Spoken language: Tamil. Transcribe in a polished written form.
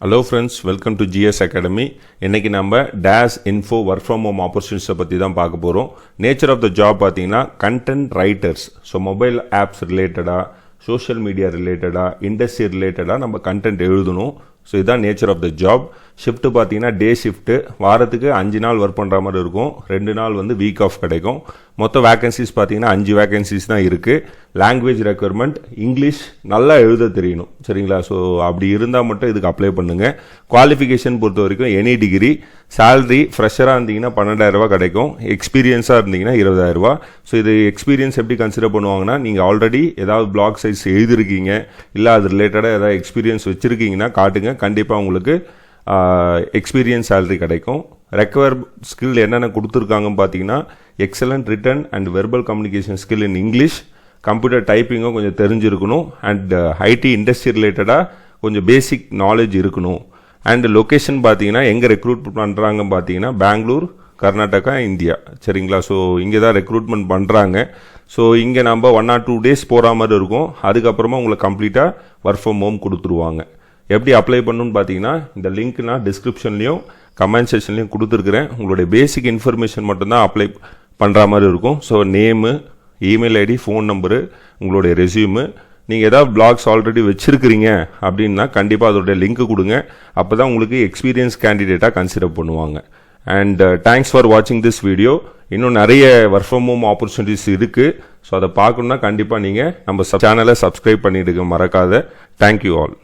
Hello friends, welcome to GS academy. இன்றைக்கி நம்ம days info work from home ஆப்பர்ச்சுனிட்டிஸை பற்றி தான் பார்க்க போகிறோம். நேச்சர் ஆஃப் த ஜாப் பார்த்தீங்கன்னா content writers. So mobile apps ரிலேட்டடாக, சோஷியல் மீடியா ரிலேட்டடாக, இண்டஸ்ட்ரி ரிலேட்டடாக நம்ம கண்டென்ட் எழுதணும். ஸோ இதுதான் nature of the job. Shift பார்த்தீங்கன்னா டே ஷிஃப்ட்டு. வாரத்துக்கு 5 நாள் ஒர்க் பண்ணுற மாதிரி இருக்கும். 2 நாள் வந்து வீக் ஆஃப் கிடைக்கும். மொத்த வேகன்சிஸ் பார்த்தீங்கன்னா 5 வேகன்சிஸ் தான் இருக்குது. லாங்குவேஜ் ரெக்குயர்மெண்ட் இங்கிலீஷ் நல்லா எழுத தெரியணும், சரிங்களா? ஸோ அப்படி இருந்தால் மட்டும் இதுக்கு அப்ளை பண்ணுங்கள். குவாலிஃபிகேஷன் பொறுத்த வரைக்கும் எனி டிகிரி. சேலரி ஃப்ரெஷராக இருந்தீங்கன்னா 12,000 கிடைக்கும். எக்ஸ்பீரியன்ஸாக இருந்தீங்கன்னா 20,000. ஸோ இது எக்ஸ்பீரியன்ஸ் எப்படி கன்சிடர் பண்ணுவாங்கன்னா, நீங்கள் ஆல்ரெடி ஏதாவது பிளாக் சைட்ஸ் எழுதிருக்கீங்க, இல்லை அது ரிலேட்டடாக ஏதாவது எக்ஸ்பீரியன்ஸ் வச்சுருக்கீங்கன்னா காட்டுங்க. கண்டிப்பாக உங்களுக்கு எக்ஸ்பீரியன்ஸ் சேலரி கிடைக்கும். ரெக்வயர் ஸ்கில் என்னென்ன கொடுத்துருக்காங்கன்னு பார்த்தீங்கன்னா, excellent written and verbal communication skill in English, computer டைப்பிங்கும் கொஞ்சம் தெரிஞ்சிருக்கணும், அண்ட் ஐடி இண்டஸ்ட்ரி ரிலேட்டடாக கொஞ்சம் பேசிக் நாலேஜ் இருக்கணும். அண்ட் லொக்கேஷன் பார்த்தீங்கன்னா எங்கே ரெக்ரூட் பண்ணுறாங்கன்னு பார்த்தீங்கன்னா பெங்களூர், கர்நாடகா, இந்தியா, சரிங்களா? ஸோ இங்கே தான் ரெக்ரூட்மெண்ட் பண்ணுறாங்க. ஸோ இங்கே நம்ம 1 or 2 days போகிற மாதிரி இருக்கும். அதுக்கப்புறமா உங்களுக்கு கம்ப்ளீட்டாக ஒர்க் ஃப்ரம் ஹோம் கொடுத்துருவாங்க. எப்படி அப்ளை பண்ணணும்னு பார்த்தீங்கன்னா, இந்த லிங்க் நான் டிஸ்கிரிப்ஷன்லேயும் கமெண்ட் செக்ஷன்லேயும் கொடுத்துருக்குறேன். உங்களுடைய பேசிக் இன்ஃபர்மேஷன் மட்டும்தான் அப்ளை பண்ணுற மாதிரி இருக்கும். So name, email ID, phone number, உங்களுடைய ரெஸ்யூமு. நீங்கள் ஏதாவது பிளாக்ஸ் ஆல்ரெடி வச்சுருக்கிறீங்க அப்படின்னா கண்டிப்பாக அதோடைய லிங்க்கு கொடுங்க. அப்போ தான் உங்களுக்கு எக்ஸ்பீரியன்ஸ் கேண்டிடேட்டாக கன்சிடர் பண்ணுவாங்க. அண்ட் தேங்க்ஸ் ஃபார் வாட்சிங் திஸ் வீடியோ. இன்னும் நிறைய ஒர்க் ஃப்ரம் ஹோம் ஆப்பர்ச்சுனிட்டிஸ் இருக்குது. ஸோ அதை பார்க்கணுன்னா கண்டிப்பாக நீங்கள் நம்ம சேனலை சப்ஸ்கிரைப் பண்ணிவிடுங்க, மறக்காத. Thank you all.